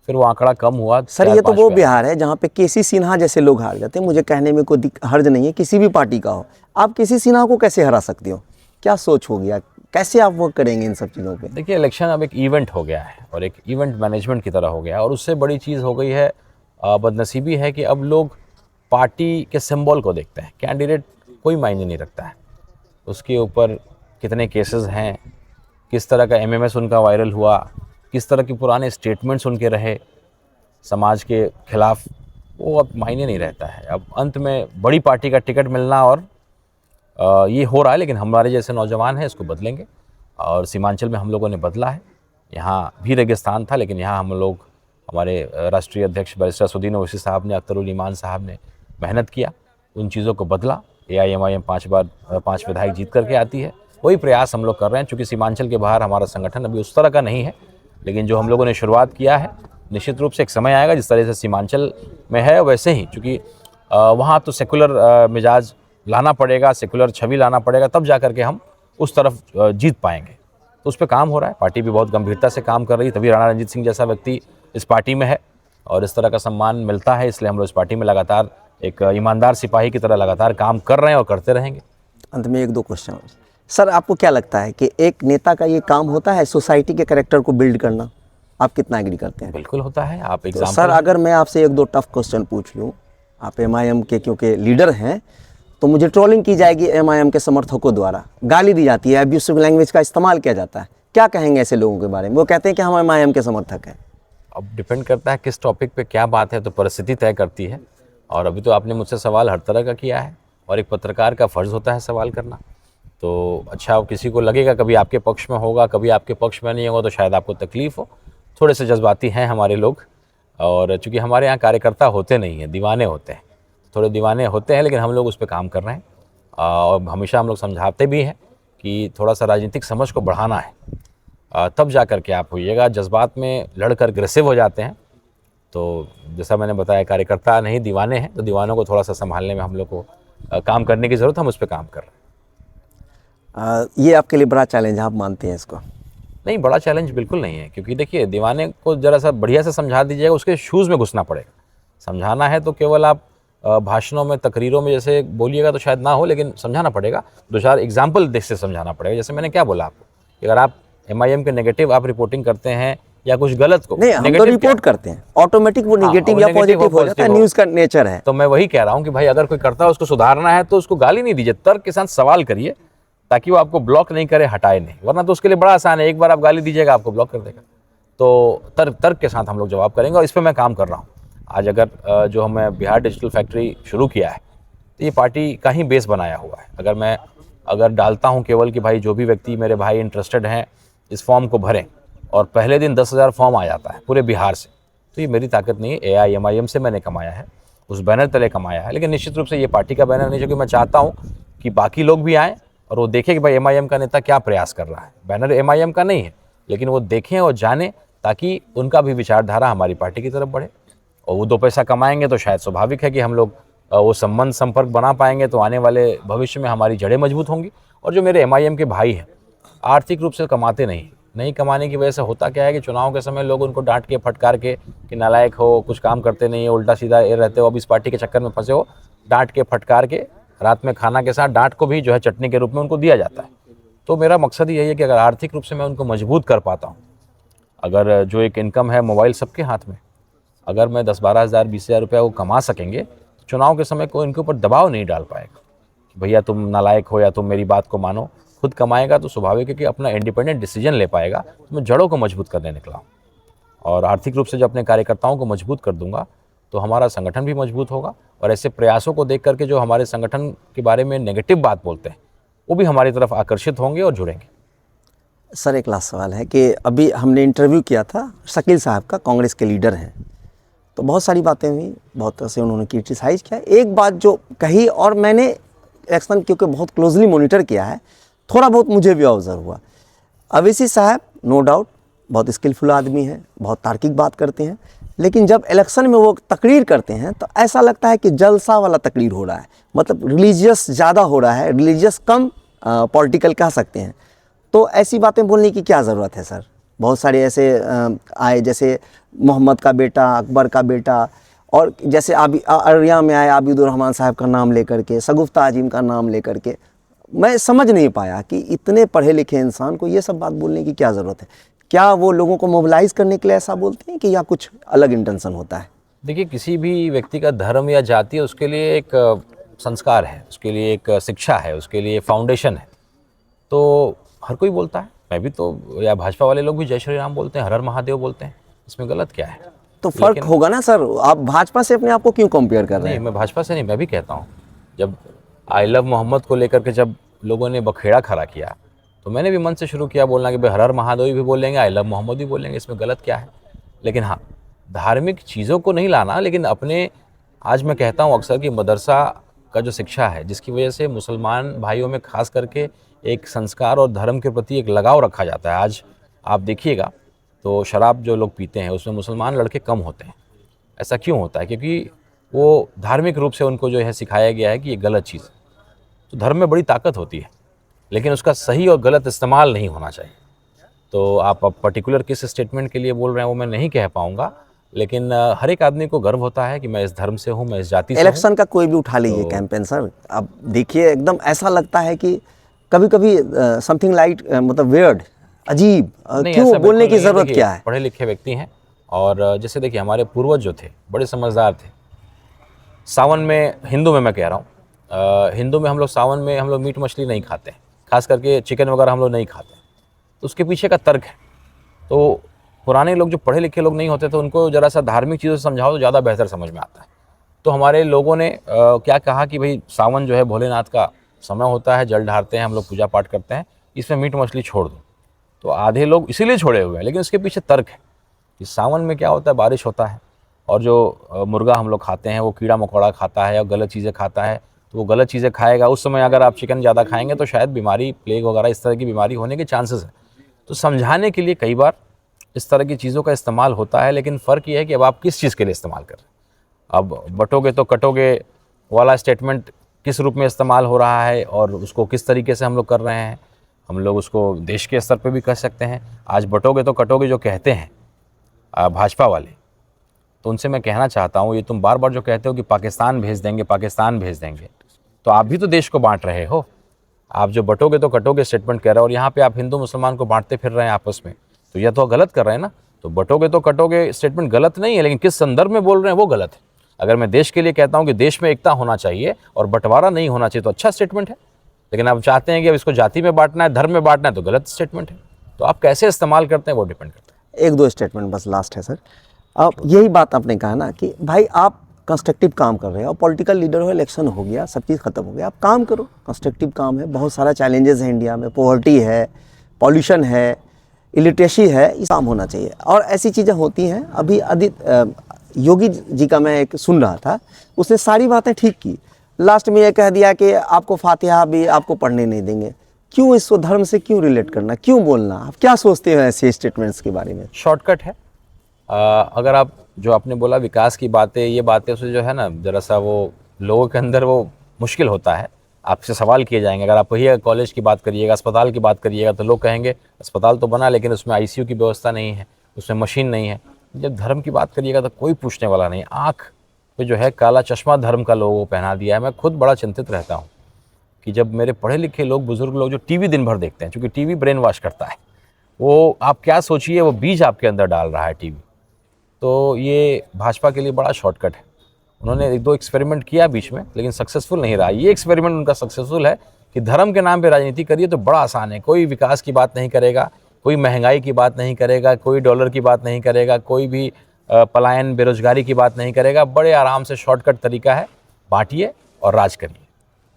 फिर वो आंकड़ा कम हुआ। सर ये तो वो बिहार है जहाँ पे केसी सिन्हा जैसे लोग हार जाते हैं। मुझे कहने में कोई हर्ज नहीं है, किसी भी पार्टी का हो। आप केसी सिन्हा को कैसे हरा सकते हो? क्या सोच हो गया, कैसे आप वो करेंगे इन सब चीज़ों पे? देखिए, इलेक्शन अब एक इवेंट हो गया है और एक इवेंट मैनेजमेंट की तरह हो गया है और उससे बड़ी चीज़ हो गई है, बदनसीबी है कि अब लोग पार्टी के सिंबल को देखते हैं। कैंडिडेट कोई मायने नहीं रखता है, उसके ऊपर कितने केसेस हैं, किस तरह का एमएमएस उनका वायरल हुआ, किस तरह के पुराने स्टेटमेंट्स उनके रहे समाज के खिलाफ, वो अब मायने नहीं रहता है। अब अंत में बड़ी पार्टी का टिकट मिलना और ये हो रहा है, लेकिन हमारे जैसे नौजवान हैं इसको बदलेंगे और सीमांचल में हम लोगों ने बदला है। यहाँ भी रेगिस्तान था, लेकिन यहाँ हम लोग, हमारे राष्ट्रीय अध्यक्ष बैरिस्टर असदुद्दीन ओवैसी साहब ने, अख्तरुल ईमान साहब ने मेहनत किया, उन चीज़ों को बदला। AIMIM 5 विधायक जीत करके आती है, वही प्रयास हम लोग कर रहे हैं। चूँकि सीमांचल के बाहर हमारा संगठन अभी उस तरह का नहीं है, लेकिन जो हम लोगों ने शुरुआत किया है, निश्चित रूप से एक समय आएगा जिस तरह से सीमांचल में है वैसे ही, चूँकि वहाँ तो सेकुलर मिजाज लाना पड़ेगा, सेकुलर छवि लाना पड़ेगा, तब जा करके हम उस तरफ जीत पाएंगे। तो उस पर काम हो रहा है, पार्टी भी बहुत गंभीरता से काम कर रही है, तभी राणा रणजीत सिंह जैसा व्यक्ति इस पार्टी में है और इस तरह का सम्मान मिलता है। इसलिए हम लोग इस पार्टी में लगातार एक ईमानदार सिपाही की तरह लगातार काम कर रहे हैं और करते रहेंगे। अंत में 1-2 क्वेश्चन सर, आपको क्या लगता है कि एक नेता का ये काम होता है सोसाइटी के कैरेक्टर को बिल्ड करना? आप कितना एग्री करते हैं? बिल्कुल होता है। आप तो एग्जाम्पल सर अगर मैं आपसे 1-2 टफ क्वेश्चन पूछ लूँ, आप MIM के क्योंकि लीडर हैं, तो मुझे ट्रोलिंग की जाएगी MIM के समर्थकों द्वारा, गाली दी जाती है, अब्यूसिव लैंग्वेज का इस्तेमाल किया जाता है। क्या कहेंगे ऐसे लोगों के बारे में? वो कहते हैं कि हम MIM के समर्थक हैं। अब डिपेंड करता है किस टॉपिक पे क्या बात है, तो परिस्थिति तय करती है। और अभी तो आपने मुझसे सवाल हर तरह का किया है और एक पत्रकार का फ़र्ज़ होता है सवाल करना। तो अच्छा, किसी को लगेगा कभी आपके पक्ष में होगा, कभी आपके पक्ष में नहीं होगा, तो शायद आपको तकलीफ़ हो। थोड़े से जज्बाती हैं हमारे लोग, और चूँकि हमारे यहाँ कार्यकर्ता होते नहीं हैं, दीवाने होते हैं, थोड़े दीवाने होते हैं, लेकिन हम लोग उस पर काम कर रहे हैं। और हमेशा हम लोग समझाते भी हैं कि थोड़ा सा राजनीतिक समझ को बढ़ाना है, तब जा कर के आप होइएगा। जज्बात में लड़कर अग्रेसिव हो जाते हैं, तो जैसा मैंने बताया, कार्यकर्ता नहीं दीवाने हैं, तो दीवानों को थोड़ा सा संभालने में हम लोग को काम करने की ज़रूरत है, हम उस पर काम कर रहे हैं। ये आपके लिए बड़ा चैलेंज, आप मानते हैं इसको? नहीं, बड़ा चैलेंज बिल्कुल नहीं है, क्योंकि देखिए, दीवाने को ज़रा सा बढ़िया से समझा दीजिएगा, उसके शूज़ में घुसना पड़ेगा। समझाना है तो केवल आप भाषणों में, तकरीरों में जैसे बोलिएगा तो शायद ना हो, लेकिन समझाना पड़ेगा, 2-4 एग्जाम्पल देख से समझाना पड़ेगा। जैसे मैंने क्या बोला आपको, अगर आप MIM के नेगेटिव आप रिपोर्टिंग करते हैं या कुछ गलत को, नहीं, हम तो रिपोर्ट करते हैं, ऑटोमेटिक वो नेगेटिव या पॉजिटिव हो जाता है, न्यूज़ का नेचर है। तो मैं वही कह रहा हूँ कि भाई अगर कोई करता है उसको सुधारना है तो उसको गाली नहीं दीजिए, तर्क के साथ सवाल करिए, ताकि वो आपको ब्लॉक नहीं करे, हटाए नहीं। वरना तो उसके लिए बड़ा आसान है, एक बार आप गाली दीजिएगा आपको ब्लॉक कर देगा। तो तर्क के साथ हम लोग जवाब करेंगे और इस पर मैं काम कर रहा हूँ। आज अगर जो हमें बिहार डिजिटल फैक्ट्री शुरू किया है, तो ये पार्टी का ही बेस बनाया हुआ है। अगर डालता हूँ केवल कि भाई जो भी व्यक्ति, मेरे भाई इंटरेस्टेड हैं, इस फॉर्म को भरें, और पहले दिन 10,000 फॉर्म आ जाता है पूरे बिहार से, तो ये मेरी ताकत नहीं है। AIMIM से मैंने कमाया है, उस बैनर तले कमाया है, लेकिन निश्चित रूप से ये पार्टी का बैनर नहीं, क्योंकि मैं चाहता हूँ कि बाकी लोग भी आएँ और वो देखें कि भाई एमआईएम का नेता क्या प्रयास कर रहा है। बैनर एमआईएम का नहीं है, लेकिन वो देखें और जानें ताकि उनका भी विचारधारा हमारी पार्टी की तरफ बढ़े। और वो 2 पैसा कमाएंगे तो शायद स्वाभाविक है कि हम लोग वो संबंध संपर्क बना पाएंगे, तो आने वाले भविष्य में हमारी जड़ें मजबूत होंगी। और जो मेरे एमआईएम के भाई हैं, आर्थिक रूप से कमाते नहीं कमाने की वजह से होता क्या है कि चुनाव के समय लोग उनको डांट के फटकार के कि नालायक हो, कुछ काम करते नहीं है, उल्टा सीधा ये रहते हो, अब इस पार्टी के चक्कर में फंसे हो, डांट के फटकार के रात में खाना के साथ डांट को भी जो है चटनी के रूप में उनको दिया जाता है। तो मेरा मकसद यही है कि अगर आर्थिक रूप से मैं उनको मजबूत कर पाता हूँ, अगर जो एक इनकम है, मोबाइल सबके हाथ में, अगर मैं 10-12 हज़ार 20 हज़ार रुपया वो कमा सकेंगे, तो चुनाव के समय कोई इनके ऊपर दबाव नहीं डाल पाएगा कि भैया तुम नालायक हो या तुम मेरी बात को मानो। खुद कमाएगा तो स्वाभाविक है कि अपना इंडिपेंडेंट डिसीजन ले पाएगा। तो मैं जड़ों को मजबूत करने निकला हूँ, और आर्थिक रूप से जब अपने कार्यकर्ताओं को मजबूत कर दूंगा तो हमारा संगठन भी मजबूत होगा। और ऐसे प्रयासों को देख करके जो हमारे संगठन के बारे में नेगेटिव बात बोलते हैं, वो भी हमारी तरफ आकर्षित होंगे और जुड़ेंगे। सर एक लास्ट सवाल है कि अभी हमने इंटरव्यू किया था शकील साहब का, कांग्रेस के लीडर हैं, तो बहुत सारी बातें हुई, बहुत तरह से उन्होंने क्रिटिसाइज़ किया। एक बात जो कही, और मैंने इलेक्शन क्योंकि बहुत क्लोजली मॉनिटर किया है, थोड़ा बहुत मुझे भी ऑब्जर्व हुआ। अवैसी साहब नो डाउट बहुत स्किलफुल आदमी हैं, बहुत तार्किक बात करते हैं, लेकिन जब इलेक्शन में वो तकरीर करते हैं तो ऐसा लगता है कि जलसा वाला तकरीर हो रहा है, मतलब रिलीजियस ज़्यादा हो रहा है, रिलीजियस कम पॉलिटिकल कह सकते हैं। तो ऐसी बातें बोलने की क्या ज़रूरत है सर? बहुत सारे ऐसे आए, जैसे मोहम्मद का बेटा, अकबर का बेटा, और जैसे अररिया में आए आबिदुर रहमान साहब का नाम लेकर के, शगुफ्ता आजिम का नाम लेकर के। मैं समझ नहीं पाया कि इतने पढ़े लिखे इंसान को ये सब बात बोलने की क्या ज़रूरत है। क्या वो लोगों को मोबिलाइज़ करने के लिए ऐसा बोलते हैं कि या कुछ अलग इंटेंशन होता है? देखिए, किसी भी व्यक्ति का धर्म या जाति, उसके लिए एक संस्कार है, उसके लिए एक शिक्षा है, उसके लिए फाउंडेशन है। तो हर कोई बोलता है, मैं भी तो, या भाजपा वाले लोग भी जय श्री राम बोलते हैं, हर हर महादेव बोलते हैं, इसमें गलत क्या है? तो फर्क होगा ना सर। आप भाजपा से अपने आप को क्यों कंपेयर कर रहे हैं? नहीं, मैं भाजपा से नहीं, मैं भी कहता हूँ, जब आई लव मोहम्मद को लेकर के जब लोगों ने बखेड़ा खड़ा किया तो मैंने भी मन से शुरू किया बोलना कि भाई हर हर महादेव भी बोलेंगे, आई लव मोहम्मद भी बोलेंगे, इसमें गलत क्या है? लेकिन हाँ, धार्मिक चीज़ों को नहीं लाना, लेकिन अपने, आज मैं कहता हूँ अक्सर कि मदरसा का जो शिक्षा है, जिसकी वजह से मुसलमान भाइयों में खास करके एक संस्कार और धर्म के प्रति एक लगाव रखा जाता है। आज आप देखिएगा तो शराब जो लोग पीते हैं उसमें मुसलमान लड़के कम होते हैं। ऐसा क्यों होता है? क्योंकि वो धार्मिक रूप से उनको जो है सिखाया गया है कि ये गलत चीज़ है। तो धर्म में बड़ी ताकत होती है, लेकिन उसका सही और गलत इस्तेमाल नहीं होना चाहिए। तो आप अब पर्टिकुलर किस स्टेटमेंट के लिए बोल रहे हैं वो मैं नहीं कह पाऊँगा, लेकिन हर एक आदमी को गर्व होता है कि मैं इस धर्म से हूँ, मैं इस जाति से हूँ। इलेक्शन का कोई भी उठा लीजिए कैंपेन सर, अब देखिए एकदम ऐसा लगता है कि कभी कभी समथिंग लाइक मतलब वियर्ड, अजीब, क्यों बोलने की ज़रूरत क्या है? पढ़े लिखे व्यक्ति हैं, और जैसे देखिए हमारे पूर्वज जो थे बड़े समझदार थे। सावन में, हिंदू में मैं कह रहा हूँ, हिंदू में हम लोग सावन में हम लोग मीट मछली नहीं खाते हैं, खास करके चिकन वगैरह हम लोग नहीं खाते हैं। तो उसके पीछे का तर्क है। तो पुराने लोग जो पढ़े लिखे लोग नहीं होते थे, उनको ज़रा सा धार्मिक चीज़ों से समझाओ तो ज़्यादा बेहतर समझ में आता है। तो हमारे लोगों ने क्या कहा कि भाई सावन जो है भोलेनाथ का समय होता है, जल ढारते हैं हम लोग, पूजा पाठ करते हैं, इसमें मीट मछली छोड़ दो। तो आधे लोग इसीलिए छोड़े हुए हैं, लेकिन उसके पीछे तर्क है कि सावन में क्या होता है, बारिश होता है, और जो मुर्गा हम लोग खाते हैं वो कीड़ा मकोड़ा खाता है और गलत चीज़ें खाता है, तो वो गलत चीज़ें खाएगा। उस समय अगर आप चिकन ज़्यादा खाएंगे तो शायद बीमारी, प्लेग वगैरह इस तरह की बीमारी होने के चांसेस हैं। तो समझाने के लिए कई बार इस तरह की चीज़ों का इस्तेमाल होता है, लेकिन फ़र्क ये है कि अब आप किस चीज़ के लिए इस्तेमाल कर रहे हैं। अब बटोगे तो कटोगे वाला स्टेटमेंट किस रूप में इस्तेमाल हो रहा है और उसको किस तरीके से हम लोग कर रहे हैं। हम लोग उसको देश के स्तर पे भी कह सकते हैं। आज बटोगे तो कटोगे जो कहते हैं भाजपा वाले, तो उनसे मैं कहना चाहता हूँ, ये तुम बार बार जो कहते हो कि पाकिस्तान भेज देंगे, पाकिस्तान भेज देंगे, तो आप भी तो देश को बांट रहे हो। आप जो बटोगे तो कटोगे स्टेटमेंट कह रहे हो, और यहाँ पे आप हिंदू मुसलमान को बांटते फिर रहे हैं आपस में, तो यह तो गलत कर रहे हैं ना। तो बटोगे तो कटोगे स्टेटमेंट गलत नहीं है, लेकिन किस संदर्भ में बोल रहे हैं वो गलत है। अगर मैं देश के लिए कहता हूँ कि देश में एकता होना चाहिए और बंटवारा नहीं होना चाहिए, तो अच्छा स्टेटमेंट है। लेकिन आप चाहते हैं कि अब इसको जाति में बांटना है, धर्म में बांटना है, तो गलत स्टेटमेंट है। तो आप कैसे इस्तेमाल करते हैं वो डिपेंड करता है। एक दो स्टेटमेंट बस लास्ट है सर। अब यही बात आपने कहा ना कि भाई आप कंस्ट्रक्टिव काम कर रहे हो, पॉलिटिकल लीडर हो, इलेक्शन हो गया, सब चीज़ खत्म हो गया, आप काम करो, कंस्ट्रक्टिव काम है। बहुत सारा चैलेंजेस है इंडिया में, पॉवर्टी है, पॉल्यूशन है, इलिटरेसी है, ये काम होना चाहिए और ऐसी चीज़ें होती हैं। अभी योगी जी का मैं एक सुन रहा था, उसने सारी बातें ठीक की, लास्ट में ये कह दिया कि आपको फातिहा भी आपको पढ़ने नहीं देंगे। क्यों इसको धर्म से क्यों रिलेट करना, क्यों बोलना, आप क्या सोचते हैं ऐसे स्टेटमेंट्स के बारे में? शॉर्टकट है। अगर आप जो आपने बोला विकास की बातें, ये बातें उसे जो है ना ज़रा सा वो लोगों के अंदर वो मुश्किल होता है। आपसे सवाल किए जाएंगे, अगर आप वही कॉलेज की बात करिएगा, अस्पताल की बात करिएगा, तो लोग कहेंगे अस्पताल तो बना लेकिन उसमें आईसीयू की व्यवस्था नहीं है, उसमें मशीन नहीं है। जब धर्म की बात करिएगा तो कोई पूछने वाला नहीं। आँख पे जो है काला चश्मा धर्म का लोगों को पहना दिया है। मैं खुद बड़ा चिंतित रहता हूँ कि जब मेरे पढ़े लिखे लोग, बुजुर्ग लोग जो टीवी दिन भर देखते हैं, क्योंकि टीवी ब्रेन वॉश करता है, वो आप क्या सोचिए वो बीज आपके अंदर डाल रहा है टीवी। तो ये भाजपा के लिए बड़ा शॉर्टकट है। उन्होंने 1-2 एक्सपेरिमेंट किया बीच में, लेकिन सक्सेसफुल नहीं रहा। ये एक्सपेरिमेंट उनका सक्सेसफुल है कि धर्म के नाम पे राजनीति करिए तो बड़ा आसान है। कोई विकास की बात नहीं करेगा, कोई महंगाई की बात नहीं करेगा, कोई डॉलर की बात नहीं करेगा, कोई भी पलायन बेरोजगारी की बात नहीं करेगा। बड़े आराम से शॉर्टकट तरीका है, बांटिए और राज करिए।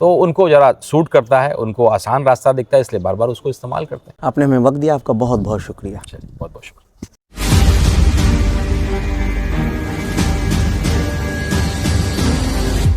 तो उनको ज़रा सूट करता है, उनको आसान रास्ता दिखता है, इसलिए बार बार उसको इस्तेमाल करते हैं। आपने हमें वक्त दिया, आपका बहुत बहुत शुक्रिया। चलिए, बहुत बहुत शुक्रिया।